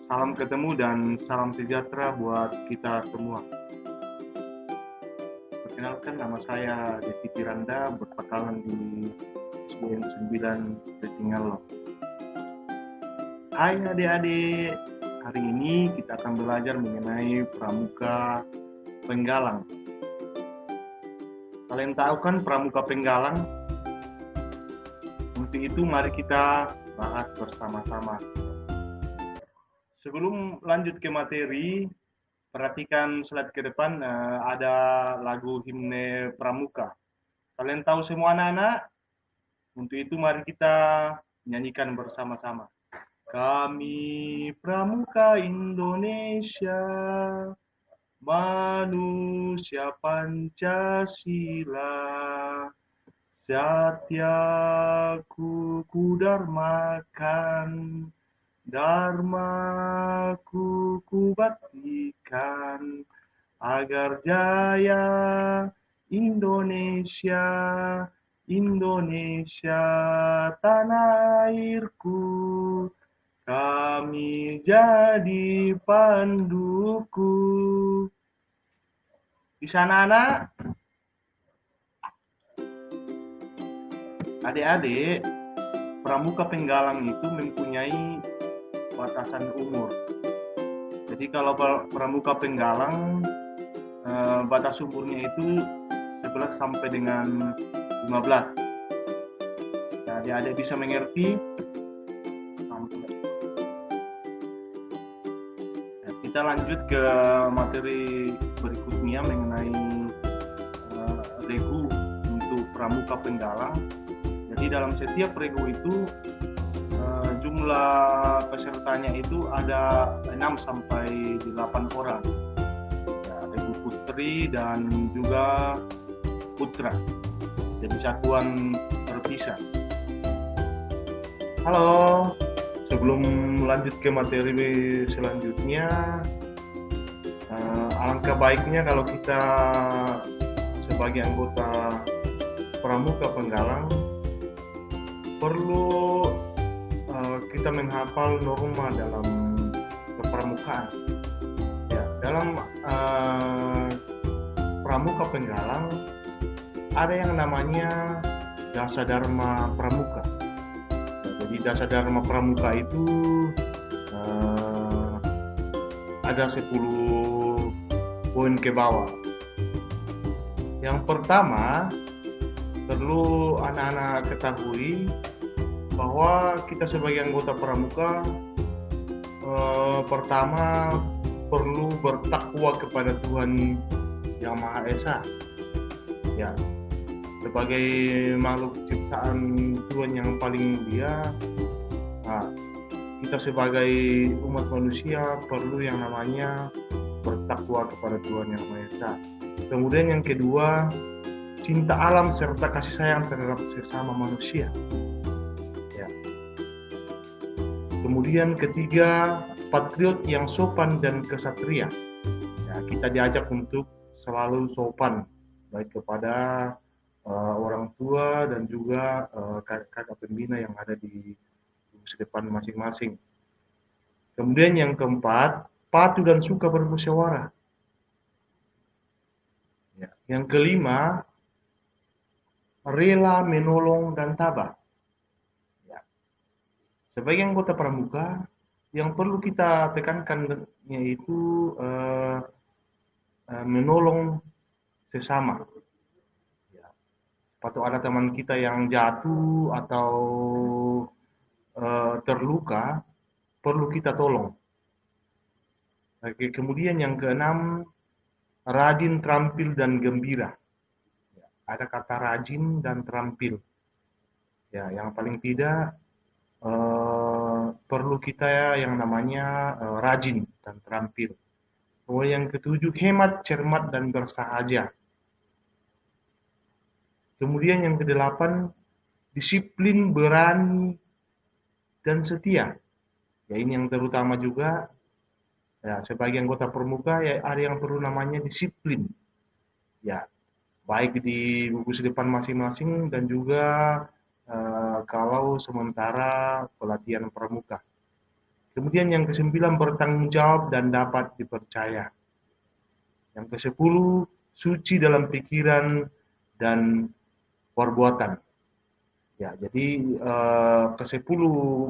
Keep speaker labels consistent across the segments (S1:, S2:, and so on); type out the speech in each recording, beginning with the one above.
S1: Salam ketemu dan salam sejahtera buat kita semua. Perkenalkan, nama saya Devi Tiranda, berpangkalan di SDN 9 Tetinggallo. Hai adik-adik, hari ini kita akan belajar mengenai Pramuka Penggalang. Kalian tahu kan Pramuka Penggalang? Untuk itu mari kita bahas bersama-sama. Sebelum lanjut ke materi, perhatikan slide ke depan, ada lagu himne Pramuka. Kalian tahu semua anak-anak? Untuk itu mari kita nyanyikan bersama-sama. Kami Pramuka Indonesia, manusia Pancasila, Satya Kudharmakan, Dharmaku kubaktikan, agar jaya Indonesia, Indonesia tanah airku, kami jadi panduku. Bisa anak-anak? Adik-adik, Pramuka Penggalang itu mempunyai batasan umur. Jadi kalau Pramuka Penggalang, batas umurnya itu 11 sampai dengan 15. Nah, adik-adik bisa mengerti. Nah, kita lanjut ke materi berikutnya mengenai regu untuk Pramuka Penggalang. Jadi dalam setiap regu itu jumlah pesertanya itu ada 6 sampai 8 orang. Ya, regu putri dan juga putra. Jadi satuan terpisah. Halo, sebelum lanjut ke materi selanjutnya, alangkah baiknya kalau kita sebagai anggota Pramuka Penggalang perlu kita menghafal norma dalam kepramukaan. Ya, dalam Pramuka Penggalang ada yang namanya Dasa Dharma Pramuka. Ya, jadi Dasa Dharma Pramuka itu ada 10 poin ke bawah. Yang pertama, perlu anak-anak ketahui bahwa kita sebagai anggota pramuka pertama perlu bertakwa kepada Tuhan Yang Maha Esa. Ya, sebagai makhluk ciptaan Tuhan yang paling mulia, kita sebagai umat manusia perlu yang namanya bertakwa kepada Tuhan Yang Maha Esa. Kemudian yang kedua, cinta alam serta kasih sayang terhadap sesama manusia. Ya. Kemudian ketiga, patriot yang sopan dan kesatria. Ya, kita diajak untuk selalu sopan, baik kepada orang tua dan juga kakak pembina yang ada di depan masing-masing. Kemudian yang keempat, patuh dan suka bermusyawarah. Ya. Yang kelima, rela menolong dan tabah. Ya. Sebagai anggota pramuka, yang perlu kita tekankan yaitu menolong sesama. Ya. Sepatu ada teman kita yang jatuh atau terluka, perlu kita tolong. Oke, kemudian yang keenam, rajin, terampil, dan gembira. Ya, ada kata rajin dan terampil. Ya, yang paling tidak perlu kita yang namanya rajin dan terampil. Kemudian yang ketujuh, hemat, cermat, dan bersahaja. Kemudian yang kedelapan, disiplin, berani, dan setia. Ya, ini yang terutama juga. Ya, sebagai anggota pramuka ya ada yang perlu namanya disiplin. Ya, baik di gugus depan masing-masing dan juga kalau sementara pelatihan pramuka. Kemudian yang ke-9 bertanggung jawab dan dapat dipercaya. Yang ke-10 suci dalam pikiran dan perbuatan. Ya, jadi ke-10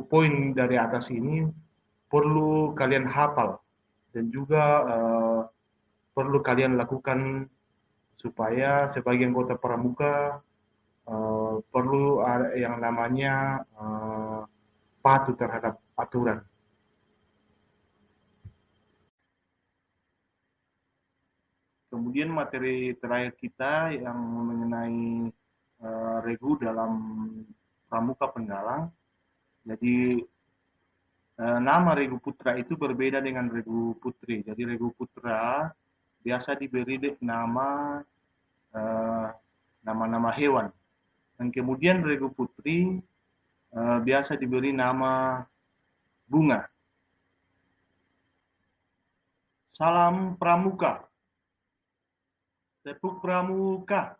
S1: poin dari atas ini perlu kalian hafal dan juga perlu kalian lakukan supaya sebagai anggota pramuka perlu ada yang namanya patuh terhadap aturan. Kemudian materi terakhir kita yang mengenai regu dalam pramuka penggalang. Jadi nama Regu Putra itu berbeda dengan Regu Putri. Jadi Regu Putra biasa diberi nama eh, nama-nama hewan. Dan kemudian Regu Putri biasa diberi nama bunga. Salam Pramuka. Tepuk Pramuka.